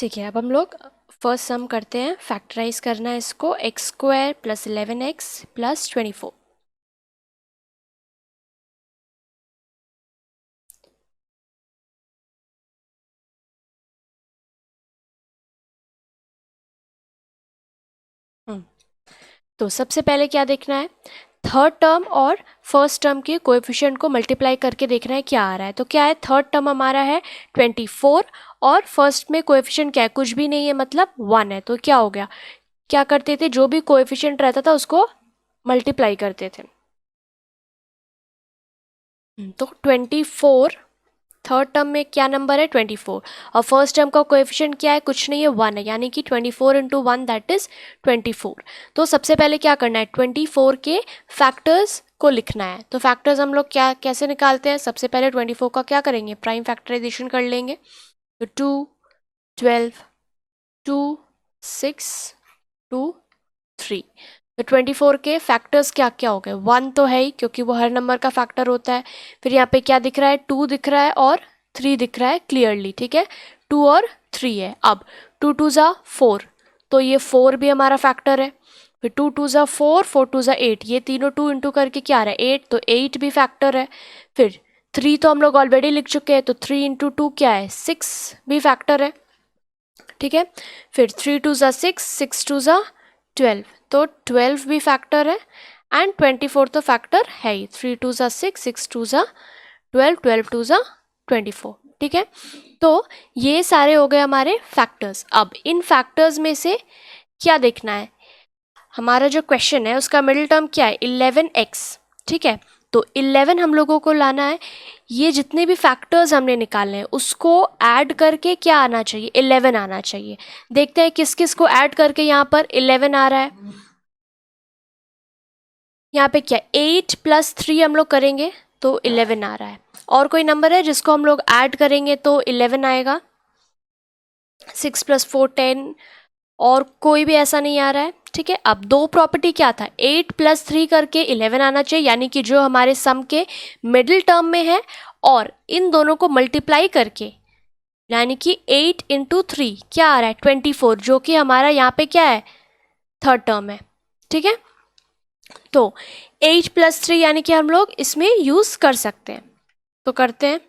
ठीक है, अब हम लोग फर्स्ट सम करते हैं। फैक्टराइज करना है इसको, x square plus 11x plus 24। तो सबसे पहले क्या देखना है, थर्ड टर्म और फर्स्ट टर्म के कोएफिशिएंट को मल्टीप्लाई करके देखना है क्या आ रहा है। तो क्या है, थर्ड टर्म हमारा है 24 और फर्स्ट में कोएफिशिएंट क्या है, कुछ भी नहीं है, मतलब 1 है। तो क्या हो गया, क्या करते थे, जो भी कोएफिशिएंट रहता था उसको मल्टीप्लाई करते थे। तो 24 थर्ड टर्म में क्या नंबर है, 24, और फर्स्ट टर्म का कोएफिशिएंट क्या है, कुछ नहीं है, 1 है, यानी कि 24 इंटू 1 दैट इज 24। तो सबसे पहले क्या करना है, 24 के फैक्टर्स को लिखना है। तो फैक्टर्स हम लोग क्या कैसे निकालते हैं, सबसे पहले 24 का क्या करेंगे, प्राइम फैक्टराइजेशन कर लेंगे। तो 2, 12, 2, 6, 2, 3। तो 24 के फैक्टर्स क्या क्या हो गए, 1 तो है ही क्योंकि वो हर नंबर का फैक्टर होता है। फिर यहाँ पे क्या दिख रहा है, 2 दिख रहा है और 3 दिख रहा है क्लियरली, ठीक है, 2 और 3 है। अब 2 2 ज़ा 4, तो ये 4 भी हमारा फैक्टर है। फिर 2 2 ज़ा 4, 4 2 ज़ा 8, ये तीनों 2 इंटू करके क्या आ रहा है, 8, तो 8 भी फैक्टर है। फिर 3 तो हम लोग ऑलरेडी लिख चुके हैं, तो 3 इंटू 2 क्या है, 6 भी फैक्टर है, ठीक है। फिर 3 2 ज़ा 6, 6 2 ज़ा 12, तो 12 भी फैक्टर है, एंड 24 तो फैक्टर है ही। 3 2 ज़ा 6, 6 2 ज़ा 12, 12 2 ज़ा 24, ठीक है। तो ये सारे हो गए हमारे फैक्टर्स। अब इन फैक्टर्स में से क्या देखना है, हमारा जो क्वेश्चन है उसका मिडिल टर्म क्या है, 11x, ठीक है। तो 11 हम लोगों को लाना है, ये जितने भी फैक्टर्स हमने निकाले हैं उसको ऐड करके क्या आना चाहिए, 11 आना चाहिए। देखते हैं किस किस को ऐड करके यहाँ पर 11 आ रहा है। यहाँ पे क्या, 8 प्लस 3 हम लोग करेंगे तो 11 आ रहा है। और कोई नंबर है जिसको हम लोग ऐड करेंगे तो 11 आएगा, 6 प्लस 4 10, और कोई भी ऐसा नहीं आ रहा है, ठीक है। अब दो प्रॉपर्टी क्या था, 8 प्लस 3 करके 11 आना चाहिए, यानी कि जो हमारे सम के मिडिल टर्म में है, और इन दोनों को मल्टीप्लाई करके यानी कि 8 इंटू 3 क्या आ रहा है, 24, जो कि हमारा यहाँ पे क्या है, थर्ड टर्म है, ठीक है। तो 8 प्लस 3 यानी कि हम लोग इसमें यूज़ कर सकते हैं। तो करते हैं,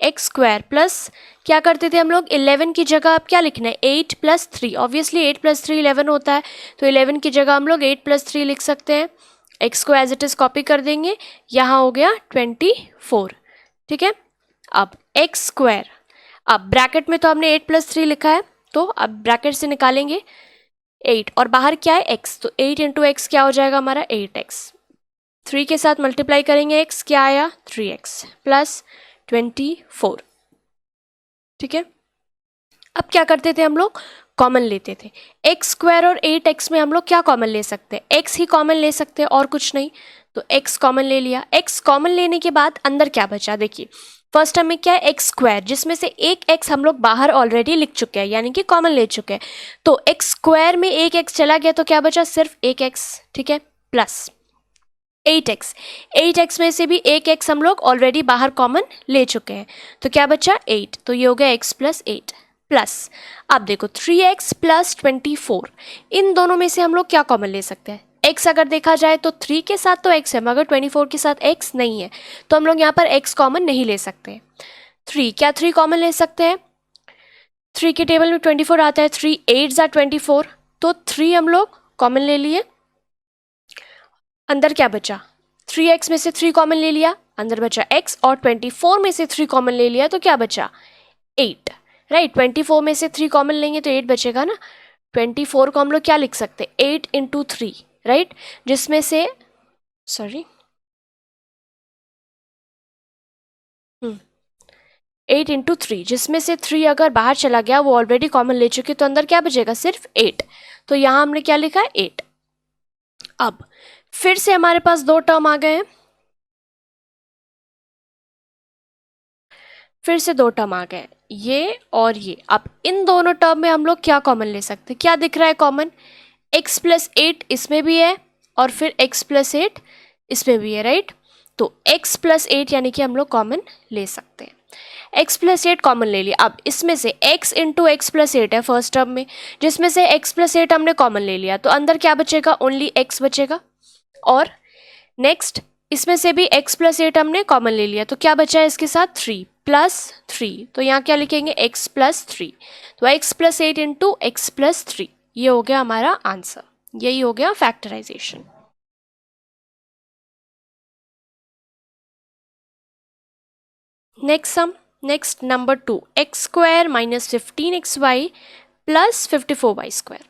एक्स स्क्वायर प्लस क्या करते थे हम लोग, 11 की जगह अब क्या लिखना है, 8 प्लस 3, ऑब्वियसली 8 प्लस 3 11 होता है, तो 11 की जगह हम लोग 8 प्लस 3 लिख सकते हैं। एक्स को एज इट इज़ कॉपी कर देंगे, यहाँ हो गया 24, ठीक है। अब एक्स स्क्वायर, अब ब्रैकेट में तो हमने 8 प्लस 3 लिखा है, तो अब ब्रैकेट से निकालेंगे 8, और बाहर क्या है x, तो 8 इंटू एक्स क्या हो जाएगा हमारा 8x, 3 के साथ मल्टीप्लाई करेंगे x, क्या आया 3x प्लस 24, ठीक है। अब क्या करते थे हम लोग, कॉमन लेते थे, एक्स स्क्वायर और 8x में हम लोग क्या कॉमन ले सकते हैं, x ही कॉमन ले सकते हैं और कुछ नहीं। तो x कॉमन ले लिया, x कॉमन लेने के बाद अंदर क्या बचा, देखिए फर्स्ट टर्म में क्या है, एक्स स्क्वायर, जिसमें से एक x हम लोग बाहर ऑलरेडी लिख चुके हैं, यानी कि कॉमन ले चुके हैं। तो एक्स स्क्वायर में एक x चला गया, तो क्या बचा, सिर्फ एक x, ठीक है, प्लस 8x, 8x में से भी एक x हम लोग ऑलरेडी बाहर कॉमन ले चुके हैं, तो क्या बचा 8, तो ये हो गया x प्लस 8 प्लस, अब देखो 3x प्लस 24, इन दोनों में से हम लोग क्या कॉमन ले सकते हैं, x अगर देखा जाए तो 3 के साथ तो x है, मगर 24 के साथ x नहीं है, तो हम लोग यहाँ पर x कॉमन नहीं ले सकते। 3 क्या, 3 कॉमन ले सकते हैं, 3 के टेबल में 24 आता है, 3 8 ज़ा 24, तो 3 हम लोग कॉमन ले लिए, अंदर क्या बचा, 3x में से 3 कॉमन ले लिया, अंदर बचा x, और 24 में से 3 कॉमन ले लिया, तो क्या बचा 8, राइट। 24 में से 3 कॉमन लेंगे तो 8 बचेगा ना। 24 को हम लोग क्या लिख सकते हैं, 8 इंटू 3, राइट, जिसमें से 8 इंटू 3, जिसमें से 3 अगर बाहर चला गया, वो ऑलरेडी कॉमन ले चुके, तो अंदर क्या बचेगा, सिर्फ 8, तो यहाँ हमने क्या लिखा है 8। अब फिर से हमारे पास दो टर्म आ गए हैं, फिर से दो टर्म आ गए, ये और ये। अब इन दोनों टर्म में हम लोग क्या कॉमन ले सकते हैं, क्या दिख रहा है कॉमन, x प्लस 8 इसमें भी है, और फिर x प्लस 8 इसमें भी है, राइट। तो x प्लस 8 यानी कि हम लोग कॉमन ले सकते हैं। x प्लस 8 कॉमन ले लिया। अब इसमें से x इंटू एक्स प्लस 8 है फर्स्ट टर्म में, जिसमें से x प्लस 8 हमने कॉमन ले लिया, तो अंदर क्या बचेगा, ओनली x बचेगा। और नेक्स्ट इसमें से भी x प्लस 8 हमने कॉमन ले लिया, तो क्या बचा है इसके साथ 3 प्लस 3, तो यहाँ क्या लिखेंगे x प्लस 3, तो x plus 8 into x plus 3, ये हो गया हमारा आंसर, यही हो गया factorisation. Next sum, next number 2, x square minus 15xy plus 54y square.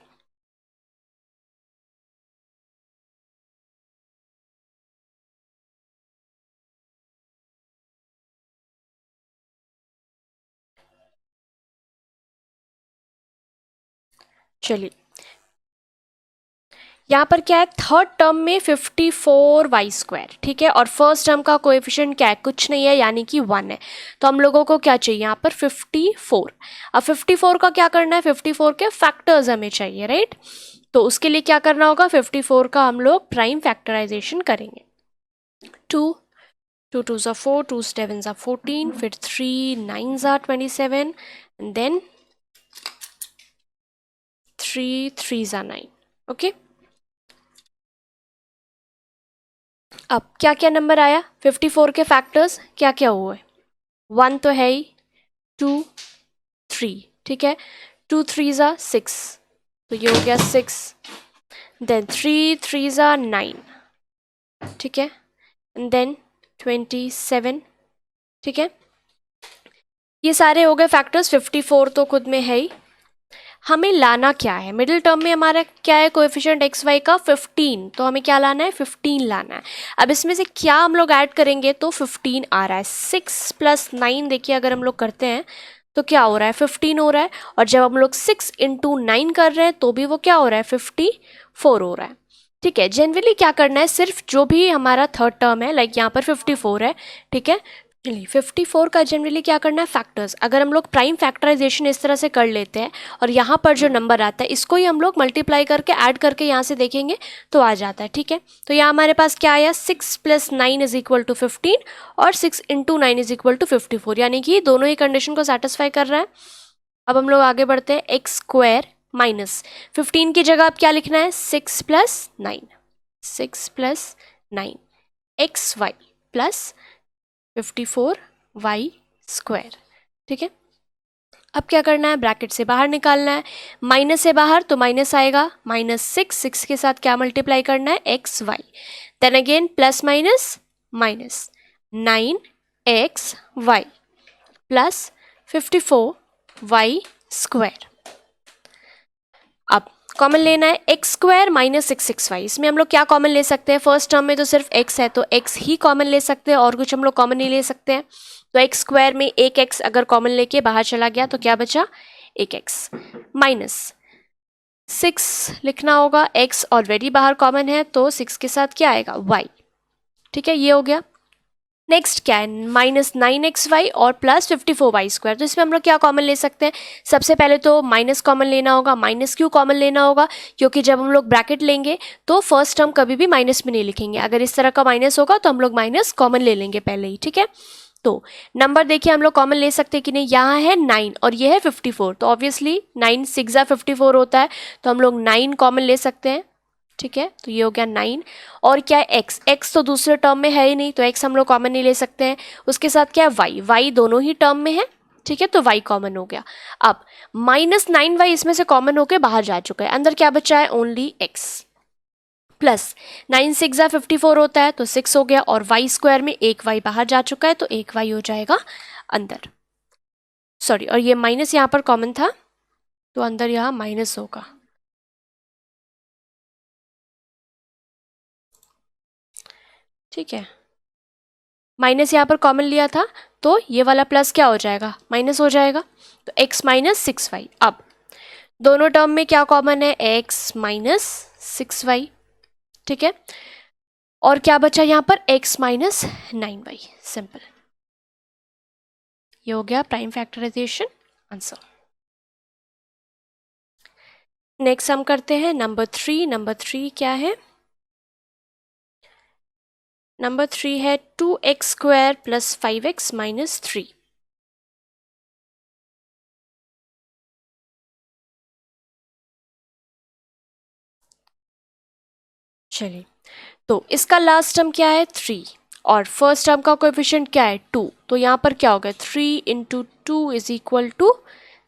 चलिए यहाँ पर क्या है, थर्ड टर्म में 54y स्क्वायर, ठीक है, और फर्स्ट टर्म का कोएफिशिएंट क्या है, कुछ नहीं है, यानी कि 1 है। तो हम लोगों को क्या चाहिए यहाँ पर 54। अब 54 का क्या करना है, 54 के फैक्टर्स हमें चाहिए, राइट। तो उसके लिए क्या करना होगा, 54 का हम लोग प्राइम फैक्टराइजेशन करेंगे। 2 2 2 ज़ा 4, 2 7 ज़ा 14, फिर 3 9 ज़ा 27, एंड देन 3 3 ज़ा 9। ओके, अब क्या क्या नंबर आया, 54 के फैक्टर्स क्या क्या हुए, 1 तो है ही, 2 3, ठीक है, 2 3 ज़ा 6, तो ये हो गया 6, देन 3 3 ज़ा 9, ठीक है, एंड देन 27, ठीक है, ये सारे हो गए फैक्टर्स। 54 तो खुद में है ही। हमें लाना क्या है, मिडिल टर्म में हमारा क्या है, कोएफिशिएंट एक्स वाई का 15, तो हमें क्या लाना है, 15 लाना है। अब इसमें से क्या हम लोग ऐड करेंगे, तो 15 आ रहा है, 6 प्लस 9 देखिए अगर हम लोग करते हैं तो क्या हो रहा है, 15 हो रहा है, और जब हम लोग 6 इंटू 9 कर रहे हैं तो भी वो क्या हो रहा है, 54 हो रहा है, ठीक है। जनरली क्या करना है, सिर्फ जो भी हमारा थर्ड टर्म है, लाइक यहाँ पर 54 है, ठीक है, चलिए 54 का जनरली क्या करना है, फैक्टर्स, अगर हम लोग प्राइम फैक्टराइजेशन इस तरह से कर लेते हैं और यहाँ पर जो नंबर आता है इसको ही हम लोग मल्टीप्लाई करके ऐड करके यहाँ से देखेंगे तो आ जाता है, ठीक है। तो यहाँ हमारे पास क्या आया, 6 प्लस 9 इज इक्वल टू 15 और 6 इंटू 9 इज इक्वल टू 54, यानी कि दोनों ही कंडीशन को सेटिस्फाई कर रहा है। अब हम लोग आगे बढ़ते हैं, एक्स स्क्वायर माइनस 15 की जगह अब क्या लिखना है, 6 plus 9, 6 plus 9 x y plus 54y square, ठीक है। अब क्या करना है, ब्रैकेट से बाहर निकालना है, माइनस से बाहर तो माइनस आएगा, -6 6 के साथ क्या मल्टीप्लाई करना है, x y, then again plus minus minus 9x y plus 54y square. अब कॉमन लेना है, एक्स स्क्वायर माइनस 6xy, इसमें हम लोग क्या कॉमन ले सकते हैं, फर्स्ट टर्म में तो सिर्फ x है तो x ही कॉमन ले सकते हैं, और कुछ हम लोग कॉमन नहीं ले सकते हैं। तो एक्स स्क्वायर में एक x अगर कॉमन लेके बाहर चला गया तो क्या बचा, एक x, माइनस 6 लिखना होगा, x ऑलरेडी बाहर कॉमन है तो 6 के साथ क्या आएगा, y, ठीक है, ये हो गया। नेक्स्ट क्या है, -9xy और प्लस 54y स्क्वायर, तो इसमें हम लोग क्या कॉमन ले सकते हैं, सबसे पहले तो माइनस कॉमन लेना होगा। माइनस क्यों कॉमन लेना होगा, क्योंकि जब हम लोग ब्रैकेट लेंगे तो फर्स्ट टर्म कभी भी माइनस में नहीं लिखेंगे, अगर इस तरह का माइनस होगा तो हम लोग माइनस कॉमन ले लेंगे पहले ही, ठीक है। तो नंबर देखिए हम लोग कॉमन ले सकते हैं कि नहीं, यहाँ है 9 और ये है 54, तो ऑब्वियसली 9 6 54 होता है, तो हम लोग 9 कॉमन ले सकते हैं, ठीक है। तो ये हो गया 9, और क्या है x तो दूसरे टर्म में है ही नहीं, तो x हम लोग कॉमन नहीं ले सकते हैं। उसके साथ क्या है y दोनों ही टर्म में है, ठीक है, तो y कॉमन हो गया। अब -9y इसमें से कॉमन होकर बाहर जा चुका है, अंदर क्या बचा है, ओनली x, प्लस 9 6 54 होता है तो 6 हो गया, और y स्क्वायर में एक y बाहर जा चुका है तो एक y हो जाएगा अंदर, सॉरी, और ये माइनस यहाँ पर कॉमन था तो अंदर यहाँ माइनस होगा, ठीक है। माइनस यहाँ पर कॉमन लिया था तो ये वाला प्लस क्या हो जाएगा, माइनस हो जाएगा, तो x माइनस 6y। अब दोनों टर्म में क्या कॉमन है, x माइनस 6y, ठीक है, और क्या बचा यहाँ पर, x माइनस 9y, सिंपल, ये हो गया प्राइम फैक्टराइजेशन आंसर। नेक्स्ट हम करते हैं नंबर 3। नंबर 3 क्या है, नंबर 3 है 2x square plus 5x minus 3। चलिए, तो इसका लास्ट टर्म क्या है 3 और फर्स्ट टर्म का कोएफिशिएंट क्या है 2, तो यहाँ पर क्या होगा 3 इंटू 2 इज इक्वल टू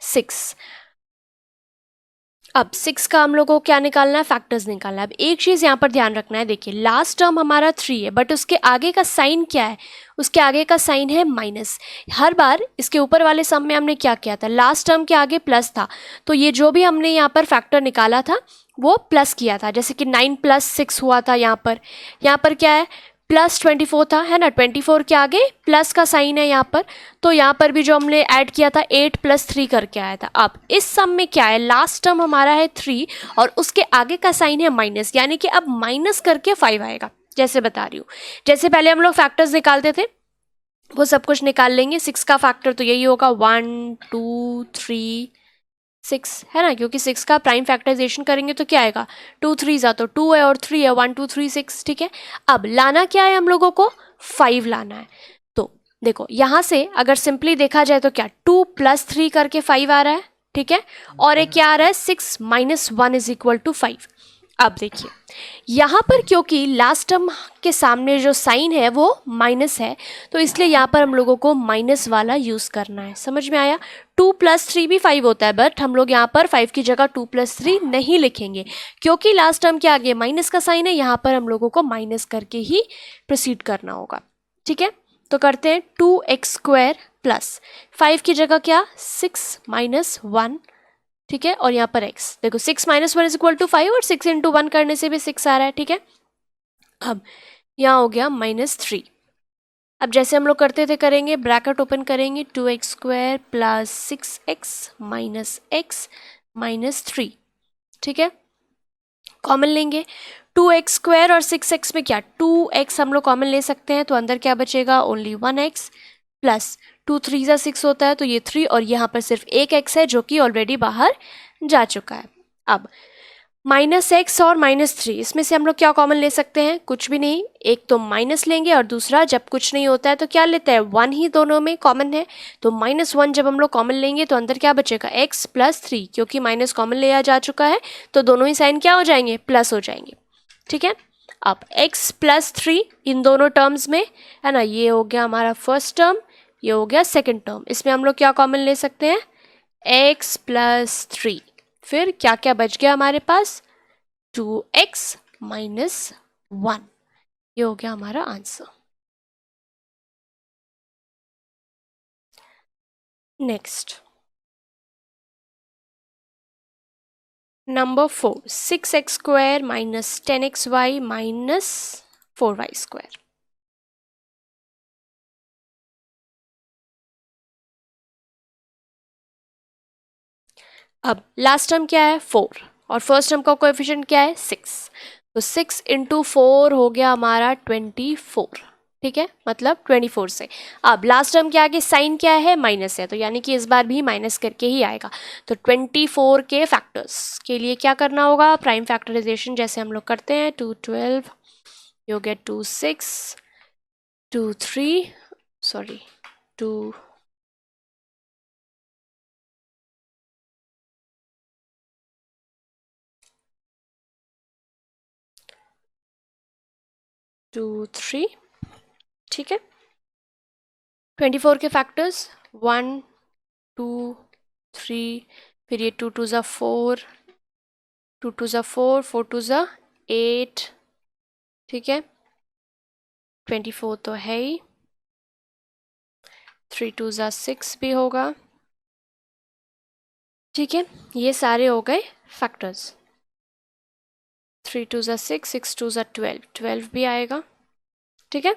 6। अब 6 का हम लोग को क्या निकालना है, फैक्टर्स निकालना है। अब एक चीज़ यहाँ पर ध्यान रखना है, देखिए लास्ट टर्म हमारा 3 है बट उसके आगे का साइन क्या है, उसके आगे का साइन है माइनस। हर बार इसके ऊपर वाले सम में हमने क्या किया था, लास्ट टर्म के आगे प्लस था, तो ये जो भी हमने यहाँ पर फैक्टर निकाला था वो प्लस किया था, जैसे कि 9 + 6 हुआ था यहाँ पर क्या है +24 था, है ना, 24 के आगे प्लस का साइन है यहाँ पर, तो यहाँ पर भी जो हमने ऐड किया था 8 + 3 करके आया था। अब इस सम में क्या है, लास्ट टर्म हमारा है 3 और उसके आगे का साइन है माइनस, यानी कि अब माइनस करके 5 आएगा, जैसे बता रही हूँ। जैसे पहले हम लोग फैक्टर्स निकालते थे वो सब कुछ निकाल लेंगे। 6 का फैक्टर तो यही होगा 1 2 3 6, है ना, क्योंकि 6 का प्राइम फैक्टराइजेशन करेंगे तो क्या आएगा 2 3 जा तो 2 है और 3 है, 1 2 3 6, ठीक है। अब लाना क्या है हम लोगों को, 5 लाना है। तो देखो यहाँ से अगर सिंपली देखा जाए तो क्या 2 + 3 करके 5 आ रहा है, ठीक है, और एक क्या आ रहा है 6 - 1 इज इक्वल टू 5। अब देखिए यहाँ पर क्योंकि लास्ट टर्म के सामने जो साइन है वो माइनस है, तो इसलिए यहाँ पर हम लोगों को माइनस वाला यूज़ करना है। समझ में आया, 2 + 3 भी 5 होता है बट हम लोग यहाँ पर 5 की जगह 2 + 3 नहीं लिखेंगे, क्योंकि लास्ट टर्म के आगे माइनस का साइन है, यहाँ पर हम लोगों को माइनस करके ही प्रोसीड करना होगा, ठीक है। तो करते हैं 2x² + 5 की जगह क्या 6 - 1, ठीक है, और यहाँ पर x देखो 6 - 1 इज इक्वल टू 5 और 6 × 1 करने से भी 6 आ रहा है, ठीक है। अब यहाँ हो गया -3। अब जैसे हम लोग करते थे करेंगे, ब्रैकेट ओपन करेंगे 2x² + 6x - x -3, ठीक है, कॉमन लेंगे 2x² और 6x में क्या 2x हम लोग कॉमन ले सकते हैं, तो अंदर क्या बचेगा ओनली 1x प्लस 2 3 ज़ा 6 होता है तो ये 3 और यहाँ पर सिर्फ एक x है जो कि ऑलरेडी बाहर जा चुका है। अब -x और -3 इसमें से हम लोग क्या कॉमन ले सकते हैं, कुछ भी नहीं, एक तो माइनस लेंगे और दूसरा जब कुछ नहीं होता है तो क्या लेते हैं 1 ही दोनों में कॉमन है, तो -1 जब हम लोग कॉमन लेंगे तो अंदर क्या बचेगा x + 3, क्योंकि माइनस कॉमन लिया जा चुका है तो दोनों ही साइन क्या हो जाएंगे प्लस हो जाएंगे, ठीक है। अब x + 3 इन दोनों टर्म्स में, है ना, ये हो गया हमारा फर्स्ट टर्म, ये हो गया सेकेंड टर्म, इसमें हम लोग क्या कॉमन ले सकते हैं x + 3, फिर क्या क्या बच गया हमारे पास 2x - 1, ये हो गया हमारा answer. Next number 4 6x² - 10xy - 4y²। अब लास्ट टर्म क्या है 4 और फर्स्ट टर्म का कोएफिशिएंट क्या है 6, तो 6 × 4 हो गया हमारा 24, ठीक है, मतलब 24 से। अब लास्ट टर्म के आगे साइन क्या है माइनस है, तो यानी कि इस बार भी माइनस करके ही आएगा, तो 24 के फैक्टर्स के लिए क्या करना होगा प्राइम फैक्टराइजेशन जैसे हम लोग करते हैं 2 12, ये हो गया 2 6 2 3 सॉरी 2 2 3, ठीक है। 24 के फैक्टर्स 1 2 3, फिर ये 2 2 ज़ा 4, 2 2 ज़ा 4, 4 2 ज़ा 8, ठीक है, 24 तो है ही, 3 2 ज़ा 6 भी होगा, ठीक है, ये सारे हो गए फैक्टर्स। 3 2 ज़ा 6, 6 2 ज़ा 12, 12 भी आएगा, ठीक है।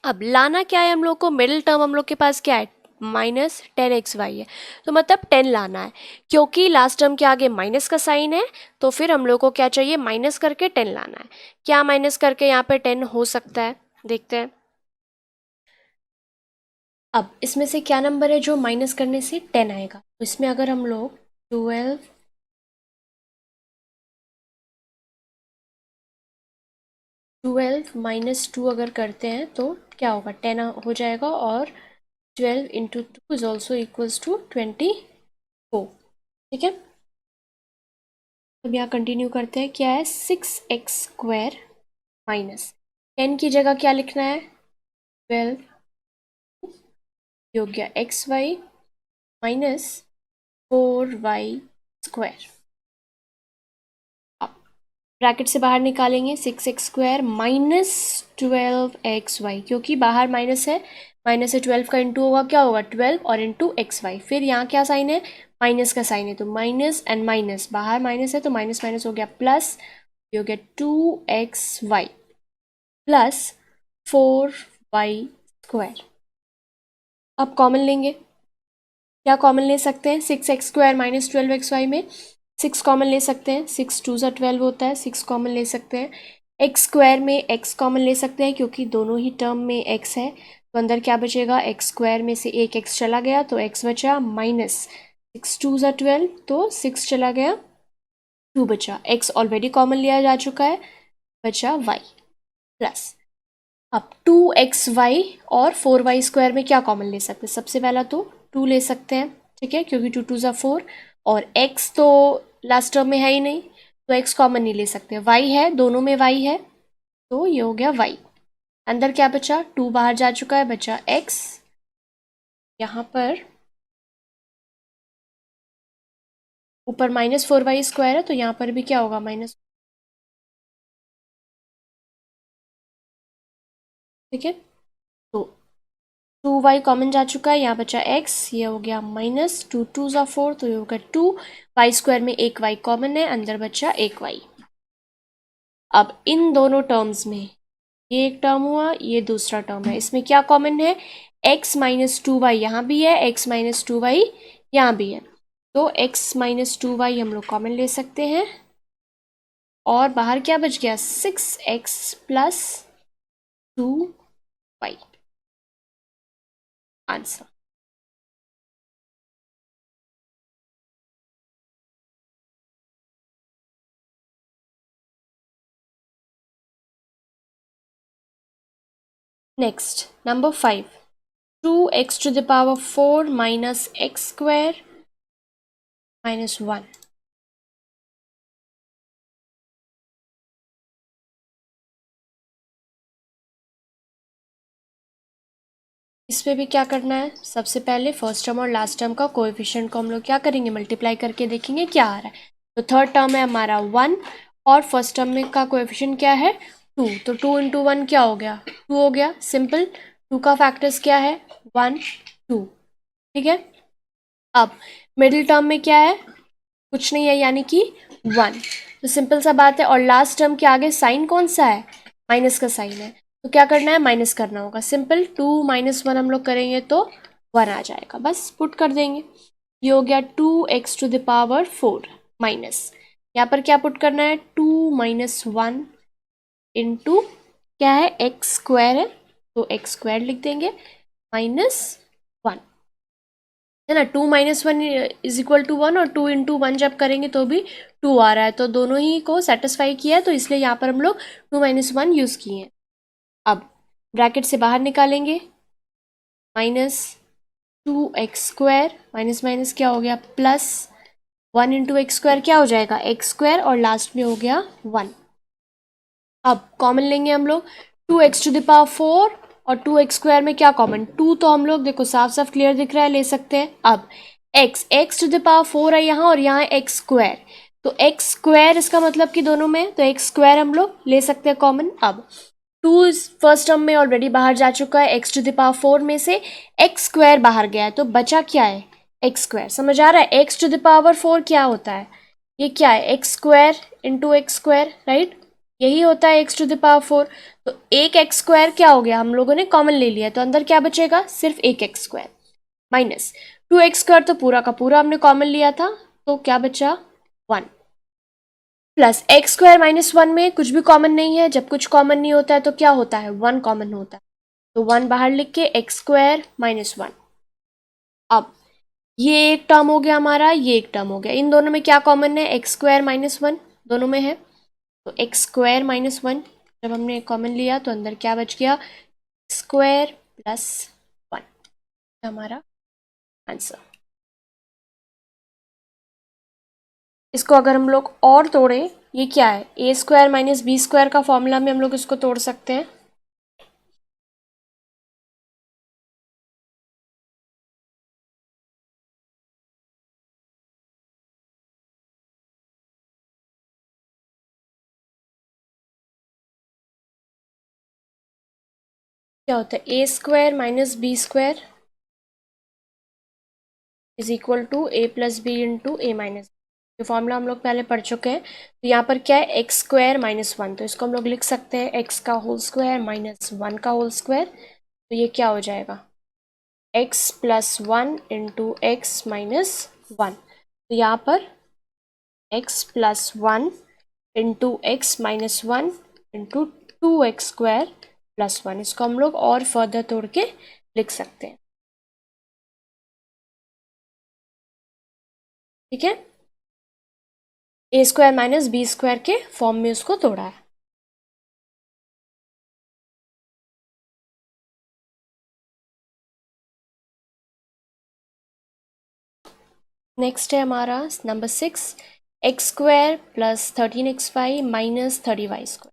अब लाना क्या है हम लोग को, मिडिल टर्म हम लोग के पास क्या है -10xy है, तो मतलब 10 लाना है, क्योंकि लास्ट टर्म के आगे माइनस का साइन है, तो फिर हम लोग को क्या चाहिए माइनस करके 10 लाना है। क्या माइनस करके यहाँ पे 10 हो सकता है, देखते हैं। अब इसमें से क्या नंबर है जो माइनस करने से 10 आएगा, तो इसमें अगर हम लोग 12 -2 अगर करते हैं तो क्या होगा 10 हो जाएगा, और 12 × 2 इज ऑल्सो इक्वल्स टू 24, ठीक है। अब यहाँ कंटिन्यू करते हैं, क्या है 6x² माइनस 10 की जगह क्या लिखना है 12, हो गया xy माइनस 4y²। अब ब्रैकेट से बाहर निकालेंगे 6x² माइनस 12xy, क्योंकि बाहर माइनस है, माइनस से 12 का इंटू होगा, क्या होगा 12 और इंटू xy। फिर यहाँ क्या साइन है, माइनस का साइन है, तो माइनस एंड माइनस, बाहर माइनस है तो माइनस माइनस हो गया प्लस, हो गया 2xy प्लस 4y²। अब कॉमन लेंगे, क्या कॉमन ले सकते हैं 6x² माइनस 12xy में 6 कॉमन ले सकते हैं, 6 2 ज़ा 12 होता है, 6 कॉमन ले सकते हैं। x² में x कॉमन ले सकते हैं क्योंकि दोनों ही टर्म में x है, तो अंदर क्या बचेगा x² में से एक x चला गया तो x बचा, माइनस 6 2 ज़ा 12 तो 6 चला गया 2 बचा, x ऑलरेडी कॉमन लिया जा चुका है, बचा y प्लस। अब 2xy और 4y² में क्या कॉमन ले सकते हैं, सबसे पहला तो 2 ले सकते हैं, ठीक है, क्योंकि 2 2 ज़ा 4 और x तो लास्ट टर्म में है ही नहीं तो x कॉमन नहीं ले सकते, y है, दोनों में y है तो ये हो गया y। अंदर क्या बचा, 2 बाहर जा चुका है, बचा x, यहाँ पर ऊपर माइनस 4y² है तो यहाँ पर भी क्या होगा माइनस, ठीक है, तो 2y कॉमन जा चुका है, यहाँ बचा x, ये हो गया माइनस 2 2 ज़ा 4 तो ये होगा 2y² में एक y कॉमन है, अंदर बचा एक y। अब इन दोनों टर्म्स में ये एक टर्म हुआ, ये दूसरा टर्म है, इसमें क्या कॉमन है x माइनस 2y यहाँ भी है, x माइनस 2y यहाँ भी है, तो x माइनस 2y हम लोग कॉमन ले सकते हैं और बाहर क्या बच गया 6x plus 2y, answer. Next number 5, 2x⁴ minus x² minus 1। इस पे भी क्या करना है, सबसे पहले फर्स्ट टर्म और लास्ट टर्म का कोएफिशिएंट को हम लोग क्या करेंगे मल्टीप्लाई करके देखेंगे क्या आ रहा है। तो थर्ड टर्म है हमारा 1 और फर्स्ट टर्म में का कोएफिशिएंट क्या है 2, तो 2 इंटू 1 क्या हो गया 2 हो गया, सिंपल। 2 का फैक्टर्स क्या है 1 2, ठीक है। अब मिडिल टर्म में क्या है, कुछ नहीं है यानी कि 1, तो सिंपल सा बात है। और लास्ट टर्म के आगे साइन कौन सा है, माइनस का साइन है, तो क्या करना है माइनस करना होगा, सिंपल 2 माइनस 1 हम लोग करेंगे तो 1 आ जाएगा, बस पुट कर देंगे। ये हो गया 2x⁴ माइनस, यहाँ पर क्या पुट करना है 2 माइनस 1 इंटू क्या है x² है तो x² लिख देंगे माइनस 1, है ना। 2 माइनस 1 इज इक्वल टू 1 और 2 इंटू 1 जब करेंगे तो भी 2 आ रहा है, तो दोनों ही को सेटिस्फाई किया है, तो इसलिए यहाँ पर हम लोग 2 माइनस 1 यूज़ किए हैं। अब ब्रैकेट से बाहर निकालेंगे, माइनस 2x² माइनस माइनस क्या हो गया प्लस 1 इंटू x² क्या हो जाएगा x² और लास्ट में हो गया 1। अब कॉमन लेंगे हम लोग 2x⁴ और 2x² में क्या कॉमन 2, तो हम लोग देखो साफ साफ क्लियर दिख रहा है, ले सकते हैं। अब x⁴ है यहाँ और यहाँ x², तो x² इसका मतलब कि दोनों में, तो x² हम लोग ले सकते हैं कॉमन। अब 2 फर्स्ट टर्म में ऑलरेडी बाहर जा चुका है, x⁴ में से x² बाहर गया है तो बचा क्या है x², समझ आ रहा है। x⁴ क्या होता है, ये क्या है x² इंटू x², राइट, यही होता है x⁴। तो एक x² क्या हो गया, हम लोगों ने कॉमन ले लिया, तो अंदर क्या बचेगा सिर्फ एक x² माइनस 2x² तो पूरा का पूरा हमने कॉमन लिया था, तो क्या बचा 1 प्लस x² माइनस 1 में कुछ भी कॉमन नहीं है, जब कुछ कॉमन नहीं होता है तो क्या होता है 1 कॉमन होता है, तो 1 बाहर लिख के x² माइनस 1। अब ये एक टर्म हो गया हमारा, ये एक टर्म हो गया, इन दोनों में क्या कॉमन है x² माइनस 1 दोनों में है, तो x² माइनस 1 जब हमने कॉमन लिया तो अंदर क्या बच गया स्क्वायर प्लस 1, हमारा आंसर। इसको अगर हम लोग और तोड़ें, ये क्या है, a square minus b square का फॉर्मूला में हम लोग इसको तोड़ सकते हैं। क्या होता है, a square minus b square is equal to a plus b into a minus, ये फॉर्मूला हम लोग पहले पढ़ चुके हैं। तो यहाँ पर क्या है, एक्स स्क्वायर माइनस वन, तो इसको हम लोग लिख सकते हैं एक्स का होल स्क्वायर माइनस वन का होल स्क्वायर। तो ये क्या हो जाएगा, x plus one into x minus one. तो यहाँ पर x plus one into x minus one into two x square plus one, इसको हम लोग और फर्दर तोड़ के लिख सकते हैं। ठीक है, a square minus b square के फॉर्म में उसको तोड़ा है। नेक्स्ट है हमारा number 6, x square plus 13xy minus 30y square.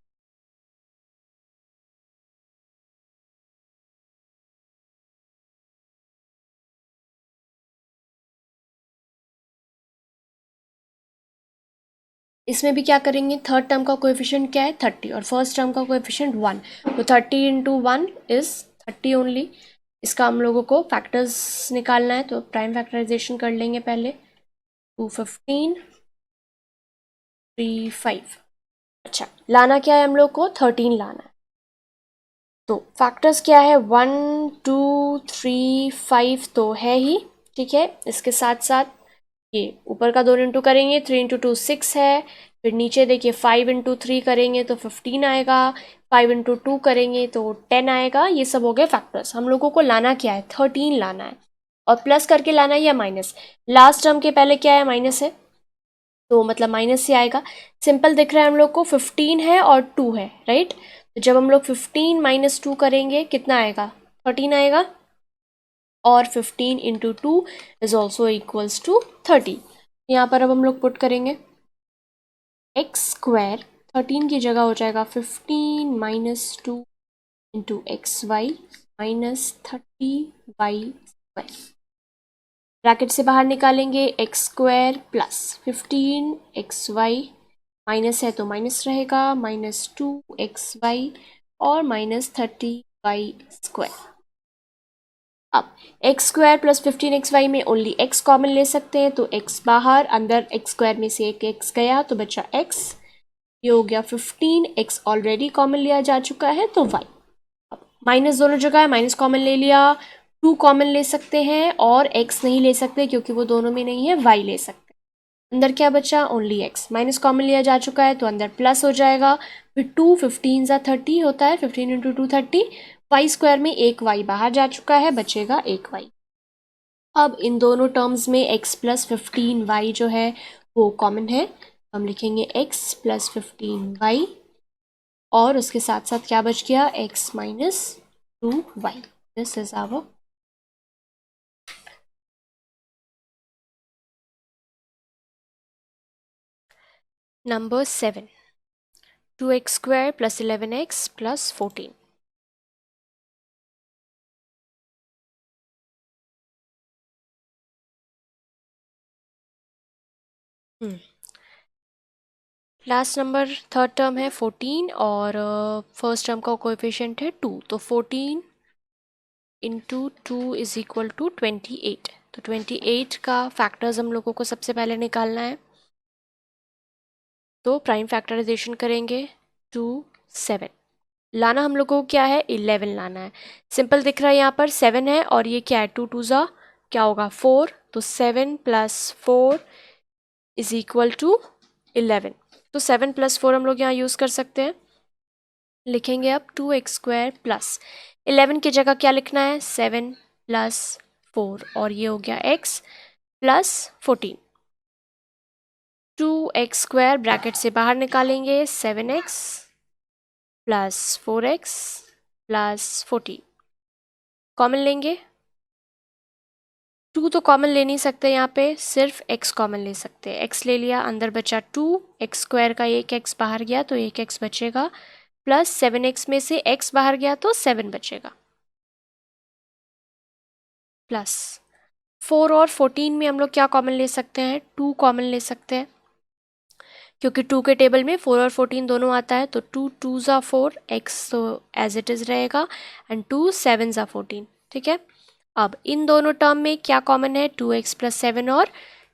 इसमें भी क्या करेंगे, थर्ड टर्म का कोएफिशिएंट क्या है 30 और फर्स्ट टर्म का कोएफिशिएंट 1, तो 30 इंटू वन इज 30 ओनली। इसका हम लोगों को फैक्टर्स निकालना है, तो प्राइम फैक्टराइजेशन कर लेंगे पहले। 215 35, अच्छा लाना क्या है हम लोग को, 13 लाना है। तो फैक्टर्स क्या है, 1 2 3 5 तो है ही, ठीक है। इसके साथ साथ ये ऊपर का 2 इंटू करेंगे, 3 इंटू टू 6 है। फिर नीचे देखिए 5 इंटू 3 करेंगे तो 15 आएगा, 5 इंटू 2 करेंगे तो 10 आएगा। ये सब हो गए फैक्टर्स। हम लोगों को लाना क्या है, 13 लाना है, और प्लस करके लाना है या माइनस। लास्ट टर्म के पहले क्या है, माइनस है, तो मतलब माइनस से आएगा। सिंपल दिख रहा है हम लोग को, 15 है और 2 है, राइट। तो जब हम लोग 15 माइनस 2 करेंगे कितना आएगा, 13 आएगा। और 15 into two is also equals to 30। यहाँ पर अब हम लोग पुट करेंगे एक्स स्क्वायर, 13 की जगह हो जाएगा 15 minus two into x y minus 30y square. Bracket से बाहर निकालेंगे x square plus 15xy, minus है तो माइनस रहेगा, माइनस 2xy और माइनस 30y स्क्वायर। अब एक्स स्क्वायर प्लस 15xy में ओनली x कॉमन ले सकते हैं, तो x बाहर, अंदर एक्स स्क्वायर में से एक x गया तो बचा x। ये हो गया 15, x ऑलरेडी कॉमन लिया जा चुका है तो y। अब माइनस दोनों जगह है, माइनस कॉमन ले लिया, 2 कॉमन ले सकते हैं और x नहीं ले सकते क्योंकि वो दोनों में नहीं है, y ले सकते हैं। अंदर क्या बचा, ओनली x, माइनस कॉमन लिया जा चुका है तो अंदर प्लस हो जाएगा। फिर 2 15 ज़ा 30 होता है, 15 इंटू टू 30, वाई स्क्वायर में एक y बाहर जा चुका है, बचेगा एक y। अब इन दोनों टर्म्स में x प्लस 15y जो है वो कॉमन है, हम लिखेंगे x प्लस 15y और उसके साथ साथ क्या बच गया, x minus 2y। This is our number 7, 2x square plus 11x plus 14। Last number third term है 14 और फर्स्ट टर्म का कोएफिशिएंट है 2, तो 14 इंटू 2 इज इक्वल टू 28। तो 28 का फैक्टर्स हम लोगों को सबसे पहले निकालना है, तो प्राइम फैक्टराइजेशन करेंगे 2 7। लाना हम लोगों को क्या है, 11 लाना है। सिंपल दिख रहा है यहाँ पर 7 है और ये क्या है, 2 2 ज़ा क्या होगा 4, तो 7 प्लस 4 इज इक्वल टू 11। तो 7 प्लस 4 हम लोग यहाँ यूज़ कर सकते हैं। लिखेंगे अब 2x स्क्वायर प्लस 11 की जगह क्या लिखना है, 7 प्लस 4 और ये हो गया x plus 14। 2x square bracket से बाहर निकालेंगे, 7x plus 4x plus 14 common लेंगे, 2 तो कॉमन ले नहीं सकते, यहाँ पे सिर्फ x कॉमन ले सकते हैं। x ले लिया, अंदर बचा 2, एक्स स्क्वायर का एक x बाहर गया तो एक x बचेगा, प्लस 7x में से x बाहर गया तो 7 बचेगा, प्लस 4 और 14 में हम लोग क्या कॉमन ले सकते हैं, 2 कॉमन ले सकते हैं, क्योंकि 2 के टेबल में 4 और 14 दोनों आता है, तो 2 2 ज़ा 4, x तो एज इट इज़ रहेगा, एंड 2 7 ज़ा 14, ठीक है। अब इन दोनों टर्म में क्या कॉमन है, 2x प्लस 7 और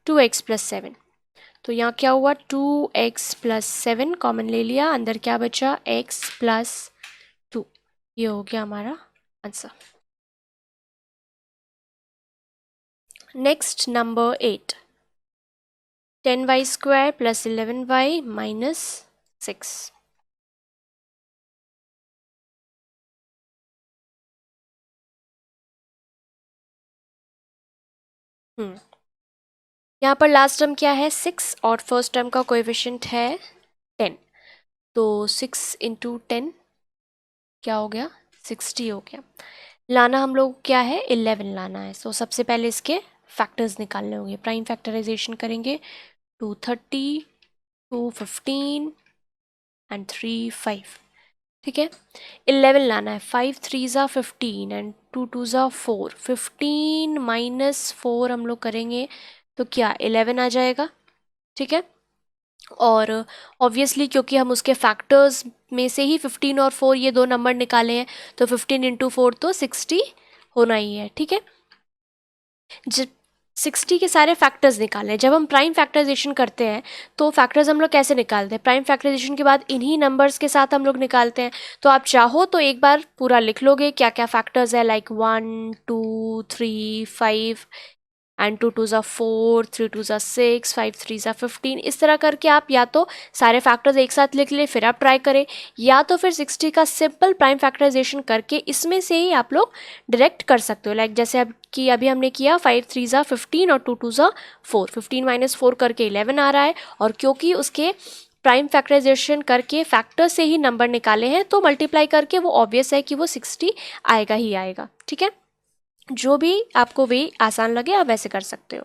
2x प्लस 7, तो यहाँ क्या हुआ, 2x प्लस 7 कॉमन ले लिया, अंदर क्या बचा, x प्लस 2, ये हो गया हमारा answer. Next number 8, 10y square plus 11y minus 6। यहाँ पर लास्ट टर्म क्या है, 6, और फर्स्ट टर्म का कोएफिशिएंट है 10, तो 6 इंटू 10 क्या हो गया, 60 हो गया। लाना हम लोग क्या है, 11 लाना है, तो सबसे पहले इसके फैक्टर्स निकालने होंगे, प्राइम फैक्टराइजेशन करेंगे, 230, 215 एंड 3 5, ठीक है। 11 लाना है, 5 3 ज़ा 15 एंड 2 2 ज़ा 4, 15 माइनस 4 हम लोग करेंगे तो क्या 11 आ जाएगा, ठीक है। और ऑब्वियसली क्योंकि हम उसके फैक्टर्स में से ही 15 और 4 ये दो नंबर निकाले हैं, तो 15 इंटू 4 तो 60 होना ही है, ठीक है। जब 60 के सारे फैक्टर्स निकाले हैं, जब हम प्राइम फैक्टराइजेशन करते हैं तो फैक्टर्स हम लोग कैसे निकालते हैं, प्राइम फैक्टराइजेशन के बाद इन्हीं नंबर्स के साथ हम लोग निकालते हैं। तो आप चाहो तो एक बार पूरा लिख लोगे क्या क्या फैक्टर्स है, लाइक 1 2 3 5 एंड 2 2 ज़ा 4, 3 2 ज़ा 6, 5 3 ज़ा 15, इस तरह करके आप या तो सारे फैक्टर्स एक साथ लिख ले, फिर आप ट्राई करें, या तो फिर 60 का सिंपल प्राइम फैक्टराइजेशन करके इसमें से ही आप लोग डायरेक्ट कर सकते हो। लाइक जैसे अब कि अभी हमने किया 5 3 ज़ा 15 और 2 2 ज़ा 4, 15 माइनस 4 करके 11 आ रहा है, और क्योंकि उसके प्राइम फैक्टराइजेशन करके फैक्टर से ही नंबर निकाले हैं तो मल्टीप्लाई करके वो ऑब्वियस है कि वो 60 आएगा ही आएगा, ठीक है। जो भी आपको वे आसान लगे आप वैसे कर सकते हो।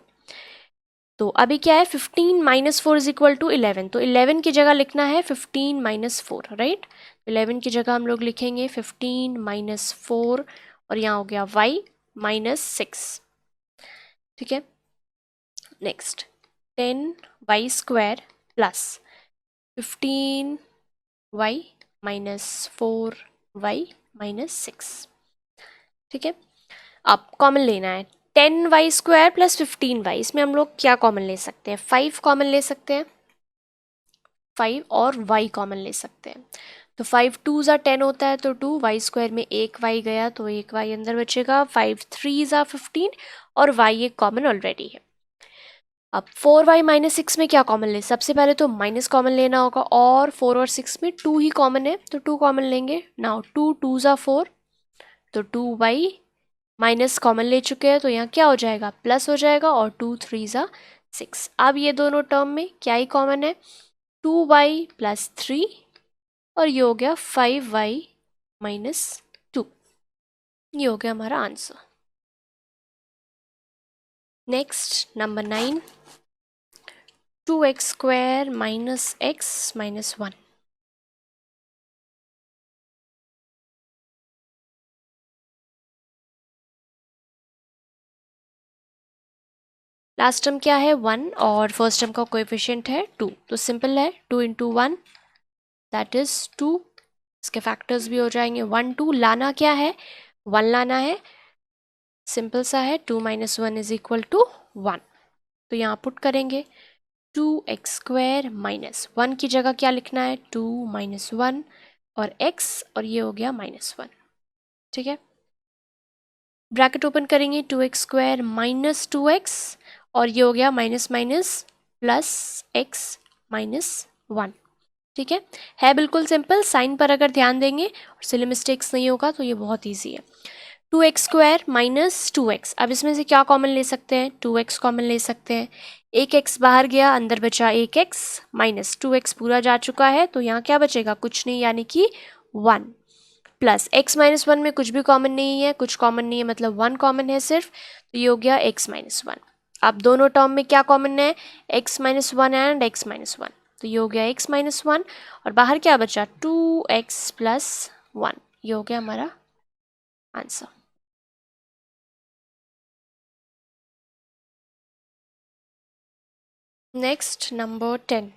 तो अभी क्या है, 15 माइनस 4 इज इक्वल टू 11, तो 11 की जगह लिखना है 15 माइनस 4, राइट। 11 की जगह हम लोग लिखेंगे 15 माइनस 4, और यहाँ हो गया y माइनस 6, ठीक है। Next 10y square plus 15y minus 4y minus 6, ठीक है। अब कॉमन लेना है, 10y स्क्वायर प्लस 15y, इसमें हम लोग क्या कॉमन ले सकते हैं, 5 कॉमन ले सकते हैं, 5 और y कॉमन ले सकते हैं, तो 5 2 ज़ा 10 होता है, तो 2 y स्क्वायर में एक y गया तो एक y अंदर बचेगा, 5 3 ज़ा 15 और y एक कॉमन ऑलरेडी है। अब 4y माइनस 6 में क्या कॉमन ले, सबसे पहले तो माइनस कॉमन लेना होगा, और 4 और 6 में 2 ही कॉमन है तो 2 कॉमन लेंगे। नाउ 2 2 ज़ा 4, तो 2y माइनस कॉमन ले चुके हैं, तो यहाँ क्या हो जाएगा, प्लस हो जाएगा, और 2 3 ज़ा 6। अब ये दोनों टर्म में क्या ही कॉमन है, 2y प्लस 3, और ये हो गया 5y माइनस 2, ये हो गया हमारा answer. Next number 9, 2x square minus x minus 1। Last term क्या है 1, और फर्स्ट टर्म का कोएफिशिएंट है 2, तो सिंपल है 2 इंटू 1 दैट इज 2, इसके फैक्टर्स भी हो जाएंगे 1 2, लाना क्या है 1 लाना है, सिंपल सा है, 2 माइनस 1 इज इक्वल टू 1, तो यहाँ पुट करेंगे 2x स्क्वायर माइनस 1 की जगह क्या लिखना है 2 माइनस 1 और x, और ये हो गया माइनस 1, ठीक है। ब्रैकेट ओपन करेंगे 2x स्क्वायर माइनस 2x, और ये हो गया minus minus plus x minus 1, ठीक है बिल्कुल सिंपल। साइन पर अगर ध्यान देंगे और सिली मिस्टेक्स नहीं होगा तो ये बहुत ईजी है। 2x स्क्वायर माइनस 2x, अब इसमें से क्या कॉमन ले सकते हैं, 2x कॉमन ले सकते हैं, एक x बाहर गया अंदर बचा एक x, माइनस 2x पूरा जा चुका है तो यहाँ क्या बचेगा कुछ नहीं, यानी कि 1, प्लस x माइनस वन में कुछ भी कॉमन नहीं है, कुछ कॉमन नहीं है मतलब वन कॉमन है सिर्फ, तो ये हो गया x माइनस वन। अब दोनों टर्म में क्या कॉमन है, x minus one and x minus one, तो ये हो गया x माइनस वन और बाहर क्या बचा 2x प्लस वन, ये हो गया हमारा आंसर। Next number 10।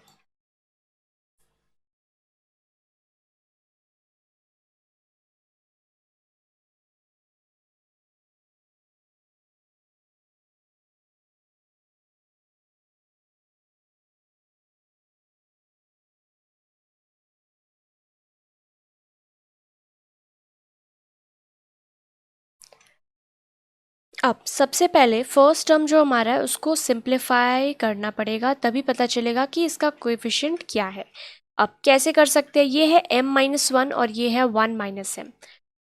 अब सबसे पहले फर्स्ट टर्म जो हमारा है उसको सिंप्लीफाई करना पड़ेगा, तभी पता चलेगा कि इसका कोएफिशिएंट क्या है। अब कैसे कर सकते हैं, ये है m माइनस वन और ये है 1 माइनस एम।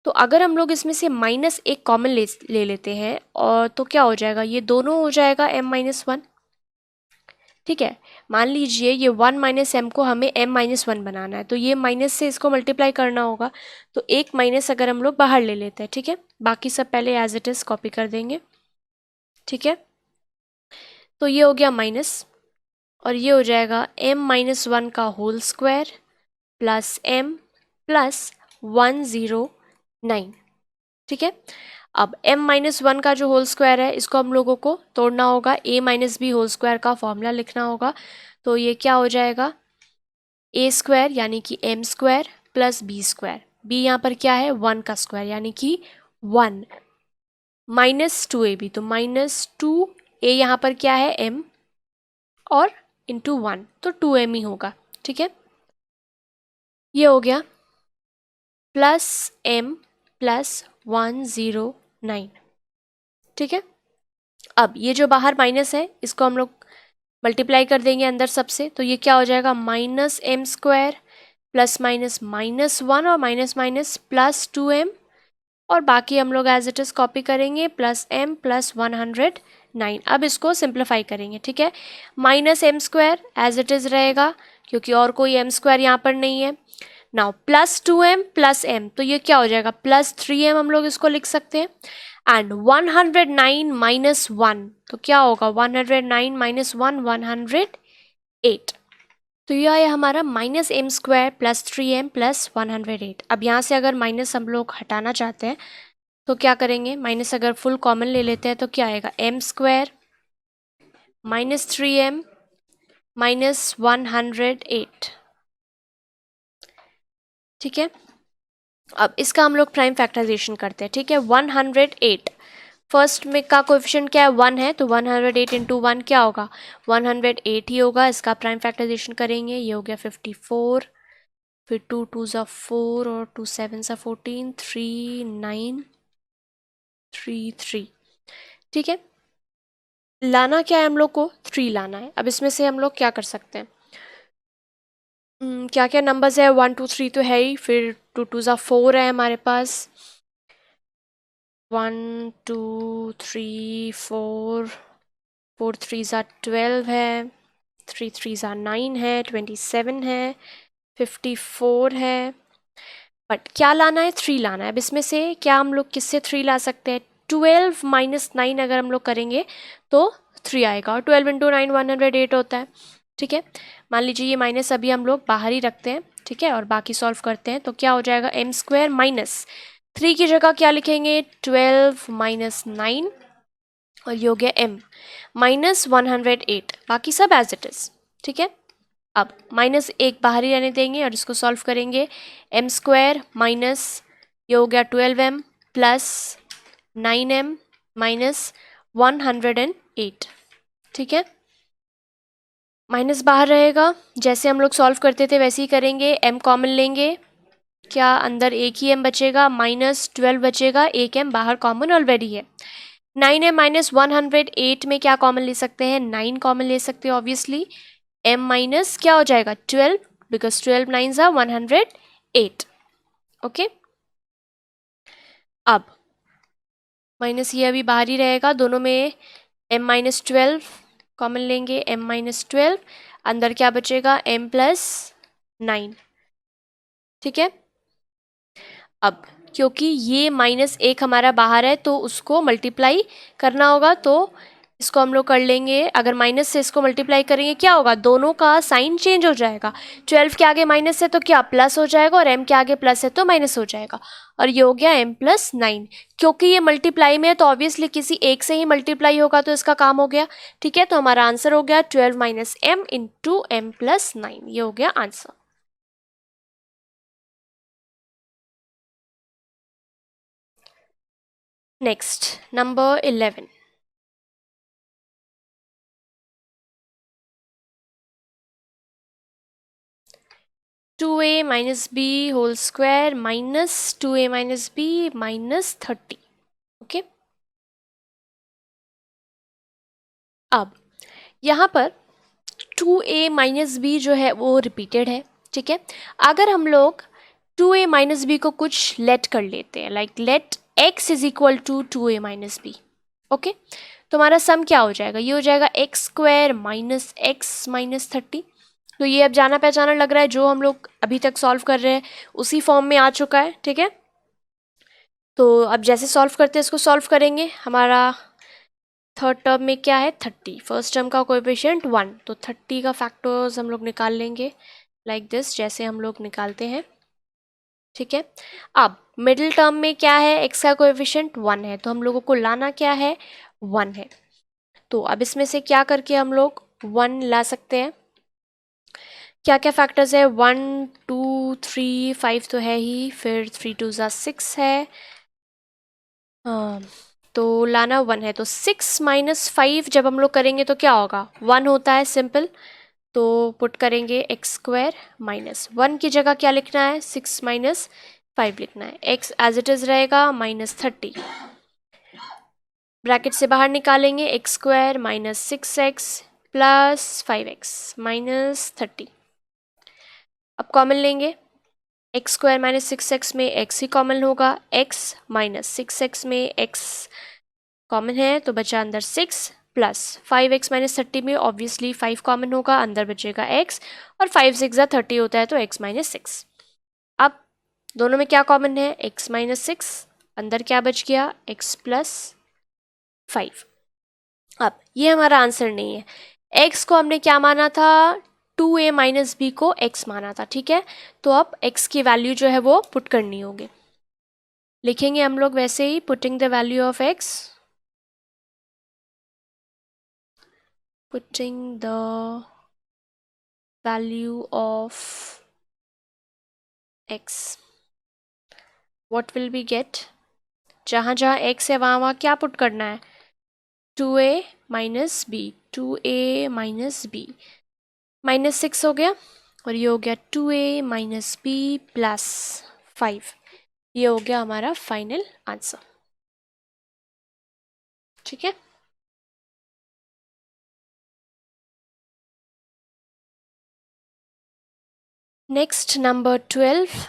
तो अगर हम लोग इसमें से माइनस एक कॉमन ले लेते हैं और तो क्या हो जाएगा, ये दोनों हो जाएगा m माइनस वन। ठीक है, मान लीजिए ये 1 माइनस एम को हमें m माइनस वन बनाना है, तो ये माइनस से इसको मल्टीप्लाई करना होगा, तो एक माइनस अगर हम लोग बाहर ले लेते हैं, ठीक है, बाकी सब पहले एज इट इज़ कॉपी कर देंगे। ठीक है, तो ये हो गया माइनस और ये हो जाएगा m माइनस वन का whole square plus m plus 109। ठीक है, अब m माइनस वन का जो होल स्क्वायर है इसको हम लोगों को तोड़ना होगा, a minus b whole square का फॉर्मूला लिखना होगा, तो ये क्या हो जाएगा a स्क्वायर यानी कि m square plus b square, b यहाँ पर क्या है 1 का स्क्वायर यानी कि 1 माइनस 2ab, तो माइनस 2a यहाँ पर क्या है m और इंटू 1 तो 2m ही होगा। ठीक है, ये हो गया प्लस m प्लस 109। ठीक है, अब ये जो बाहर माइनस है इसको हम लोग मल्टीप्लाई कर देंगे अंदर सबसे, तो ये क्या हो जाएगा minus m square plus minus minus one और माइनस माइनस प्लस 2m और बाकी हम लोग एज इट इज़ कॉपी करेंगे प्लस m प्लस 109। अब इसको सिंप्लीफाई करेंगे। ठीक है, minus m square as it is रहेगा क्योंकि और कोई m स्क्वायर यहाँ पर नहीं है। Now plus 2m plus m, तो ये क्या हो जाएगा प्लस 3m हम लोग इसको लिख सकते हैं, एंड 109 माइनस वन, तो क्या होगा 109 माइनस वन 108, तो यह है हमारा minus m square plus 3m plus 108। अब यहाँ से अगर माइनस हम लोग हटाना चाहते हैं तो क्या करेंगे, माइनस अगर फुल कॉमन ले लेते हैं तो क्या आएगा M square minus 3m minus 108। ठीक है, अब इसका हम लोग प्राइम फैक्टराइजेशन करते हैं। ठीक है, 108 फर्स्ट में का कोएफिशिएंट क्या है 1 है, तो 108 इंटू 1 क्या होगा 108 ही होगा। इसका प्राइम फैक्टराइजेशन करेंगे, ये हो गया 54, फिर 2 2 ज़ा 4 और 2 7 ज़ा 14, 3 9 3 3। ठीक है, लाना क्या है हम लोग को 3 लाना है। अब इसमें से हम लोग क्या कर सकते हैं, क्या क्या नंबर्स है 1 2 3 तो है ही, फिर 2 2 ज़ा 4 है हमारे पास, 1 2 3 4 4 3 ज़ा 12 है, 3 3 ज़ा 9 है, 27 है, 54 है, बट क्या लाना है 3 लाना है। अब इसमें से क्या हम लोग किससे 3 ला सकते हैं, 12 माइनस 9 अगर हम लोग करेंगे तो 3 आएगा, और 12 इंटू 9 108 होता है। ठीक है, मान लीजिए ये माइनस अभी हम लोग बाहर ही रखते हैं। ठीक है, और बाकी सॉल्व करते हैं, तो क्या हो जाएगा एम स्क्वायर माइनस 3 की जगह क्या लिखेंगे 12 माइनस 9 और ये हो गया m माइनस 108, बाकी सब एज इट इज़। ठीक है, अब माइनस एक बाहर ही रहने देंगे और इसको सॉल्व करेंगे, एम स्क्वायर माइनस ये हो गया 12m प्लस 9m माइनस 108। ठीक है, माइनस बाहर रहेगा, जैसे हम लोग सॉल्व करते थे वैसे ही करेंगे, m कॉमन लेंगे, क्या अंदर एक ही m बचेगा माइनस 12 बचेगा, एक m बाहर कॉमन ऑलरेडी है। 9m माइनस 108 में क्या कॉमन ले सकते हैं 9 कॉमन ले सकते हैं ऑब्वियसली, m माइनस क्या हो जाएगा 12 बिकॉज 12 9 ज़ा 108। ओके, अब माइनस ये अभी बाहर ही रहेगा, दोनों में m माइनस 12 कॉमन लेंगे, m माइनस 12 अंदर क्या बचेगा m प्लस 9। ठीक है, अब क्योंकि ये -1 हमारा बाहर है तो उसको मल्टीप्लाई करना होगा, तो इसको हम लोग कर लेंगे। अगर माइनस से इसको मल्टीप्लाई करेंगे क्या होगा, दोनों का साइन चेंज हो जाएगा। 12 के आगे माइनस है तो क्या प्लस हो जाएगा, और m के आगे प्लस है तो माइनस हो जाएगा, और ये हो गया m+9। क्योंकि ये मल्टीप्लाई में है तो ऑब्वियसली किसी एक से ही मल्टीप्लाई होगा, तो इसका काम हो गया। ठीक है, तो हमारा आंसर हो गया 12 - m × m+9, ये हो गया answer. Next number 11। 2a - b whole square -2a - b -30। Okay, अब यहाँ पर 2a - b जो है वो रिपीटेड है। ठीक है, अगर हम लोग 2a - b को कुछ लेट कर लेते हैं, like let x is equal to 2a - b। Okay, तो हमारा सम क्या हो जाएगा, ये हो जाएगा x² - x -30। तो ये अब जाना पहचाना लग रहा है, जो हम लोग अभी तक सॉल्व कर रहे हैं उसी फॉर्म में आ चुका है। ठीक है, तो अब जैसे सॉल्व करते हैं इसको सॉल्व करेंगे। हमारा थर्ड टर्म में क्या है 30, फर्स्ट टर्म का कोएफिशिएंट 1, तो 30 का फैक्टर्स हम लोग निकाल लेंगे लाइक दिस, जैसे हम लोग निकालते हैं। ठीक है, अब मिडिल टर्म में क्या है, x का कोएफिशिएंट 1 है, तो हम लोगों को लाना क्या है 1 है। तो अब इसमें से क्या करके हम लोग 1 ला सकते हैं, क्या क्या फैक्टर्स है, 1 2 3 5 तो है ही, फिर 3 2 ज़ा 6 है, तो लाना 1 है। तो 6 - 5 जब हम लोग करेंगे तो क्या होगा, 1 होता है सिंपल, तो पुट करेंगे x² -1 की जगह क्या लिखना है, 6 - 5 लिखना है, x एज इट इज़ रहेगा -30, ब्रैकेट से बाहर निकालेंगे x² -6x + 5x -30। अब कॉमन लेंगे, x² -6x में x ही कॉमन होगा, x -6x में x कॉमन है तो बचा अंदर 6 प्लस 5x - 30 में ऑब्वियसली 5 कॉमन होगा, अंदर बचेगा x, और 5 6 ज़ा 30 होता है तो x - 6। अब दोनों में क्या कॉमन है, x - 6, अंदर क्या बच गया x + 5। अब ये हमारा आंसर नहीं है, x को हमने क्या माना था, 2a - b को x माना था। ठीक है, तो अब x की वैल्यू जो है वो पुट करनी होगी, लिखेंगे हम लोग वैसे ही, putting the value of x, putting the value of x, what will we get, जहाँ जहाँ x है वहाँ वहाँ क्या पुट करना है, 2a - b, 2a - b -6 हो गया, और ये हो गया 2a - b + 5, ये हो गया हमारा फाइनल आंसर। ठीक है, नेक्स्ट नंबर 12,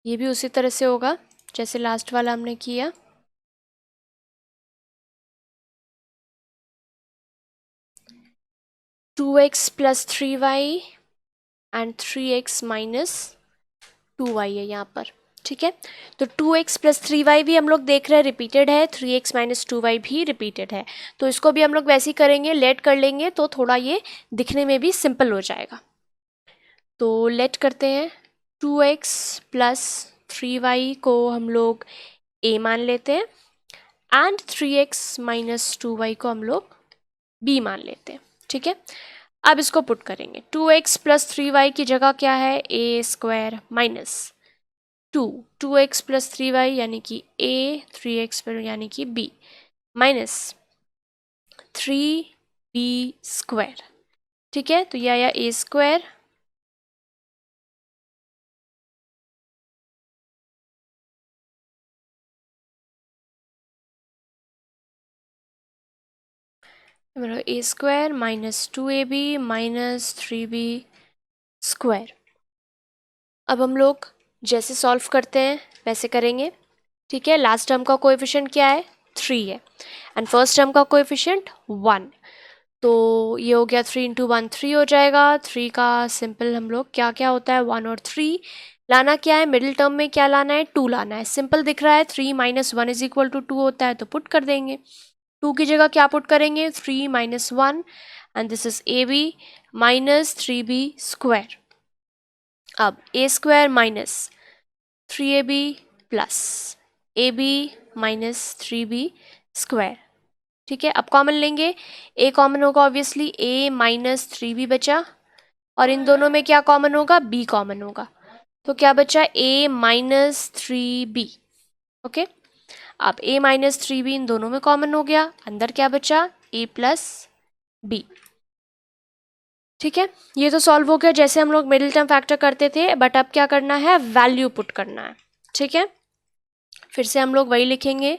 ये भी उसी तरह से होगा जैसे लास्ट वाला हमने किया। (2x + 3y and 3x - 2y है यहाँ पर। ठीक है, तो 2x + 3y भी हम लोग देख रहे हैं रिपीटेड है, 3x - 2y भी रिपीटेड है, तो इसको भी हम लोग वैसे ही करेंगे, लेट कर लेंगे तो थोड़ा ये दिखने में भी सिंपल हो जाएगा। तो लेट करते हैं, 2x + 3y को हम लोग a मान लेते हैं, एंड 3x - 2y को हम लोग b मान लेते हैं। ठीक है, अब इसको पुट करेंगे, 2x + 3y की जगह क्या है, a² - 2x + 3y यानी कि a, 3x पर यानी कि b -3b²। ठीक है, तो यह आया a², a² -2ab -3b²। अब हम लोग जैसे सॉल्व करते हैं वैसे करेंगे। ठीक है, लास्ट टर्म का कोएफिशिएंट क्या है, 3 है, एंड फर्स्ट टर्म का कोएफिशिएंट 1, तो ये हो गया 3 × 1 3 हो जाएगा। 3 का सिंपल हम लोग क्या क्या होता है 1 और 3 लाना क्या है, मिडिल टर्म में क्या लाना है 2 लाना है। सिंपल दिख रहा है 3 - 1 = 2 होता है, तो पुट कर देंगे। 2 की जगह क्या पुट करेंगे 3 - 1 and this is AB - 3B square. अब A² - 3AB plus AB - 3B square. ठीक है, अब कॉमन लेंगे, A कॉमन होगा ऑब्वियसली, A - 3B बचा, और इन दोनों में क्या कॉमन होगा B कॉमन होगा, तो क्या बचा A - 3B। ओके, अब A - 3B इन दोनों में कॉमन हो गया, अंदर क्या बचा A + B। ठीक है, ये तो सॉल्व हो गया जैसे हम लोग मिडिल टर्म फैक्टर करते थे, बट अब क्या करना है वैल्यू पुट करना है। ठीक है, फिर से हम लोग वही लिखेंगे,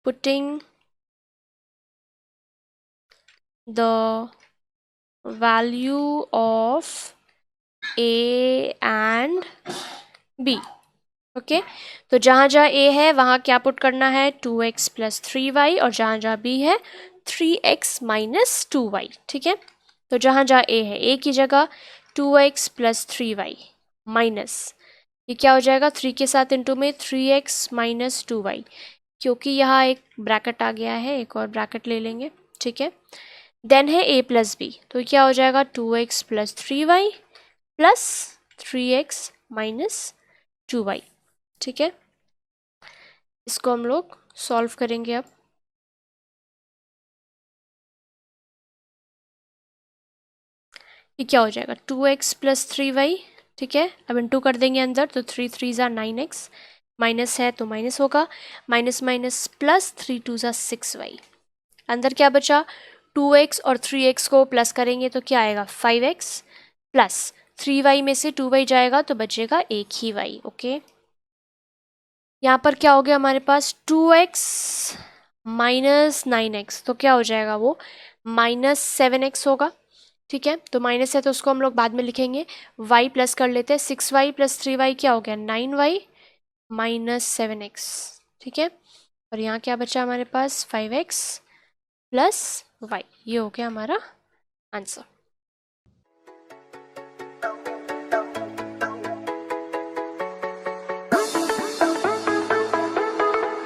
putting the value of A and B। Okay, तो जहाँ जहाँ A है वहाँ क्या पुट करना है 2x + 3y, और जहाँ जहाँ B है 3x - 2y। ठीक है, तो जहाँ जहाँ A है A की जगह 2x + 3y माइनस, ये क्या हो जाएगा 3 के साथ इंटू में 3x - 2y, क्योंकि यहाँ एक ब्रैकेट आ गया है, एक और ब्रैकेट ले लेंगे। ठीक है, देन है A + B, तो क्या हो जाएगा 2x + 3y plus 3x - 2y। ठीक है, इसको हम लोग सॉल्व करेंगे। अब ये क्या हो जाएगा 2x + 3y। ठीक है, अब इंटू कर देंगे अंदर, तो 3 × 3 = 9x, माइनस है तो माइनस होगा, माइनस माइनस प्लस 3 × 2 = 6y। अंदर क्या बचा 2x और 3x को प्लस करेंगे तो क्या आएगा 5x, प्लस 3y में से 2y जाएगा तो बचेगा एक ही y। ओके, यहाँ पर क्या हो गया हमारे पास 2x - 9x, तो क्या हो जाएगा वो -7x होगा। ठीक है, तो माइनस है तो उसको हम लोग बाद में लिखेंगे, y प्लस कर लेते हैं, 6y + 3y क्या हो गया 9y - 7x। ठीक है, और यहाँ क्या बचा हमारे पास 5x + y, ये हो गया हमारा आंसर।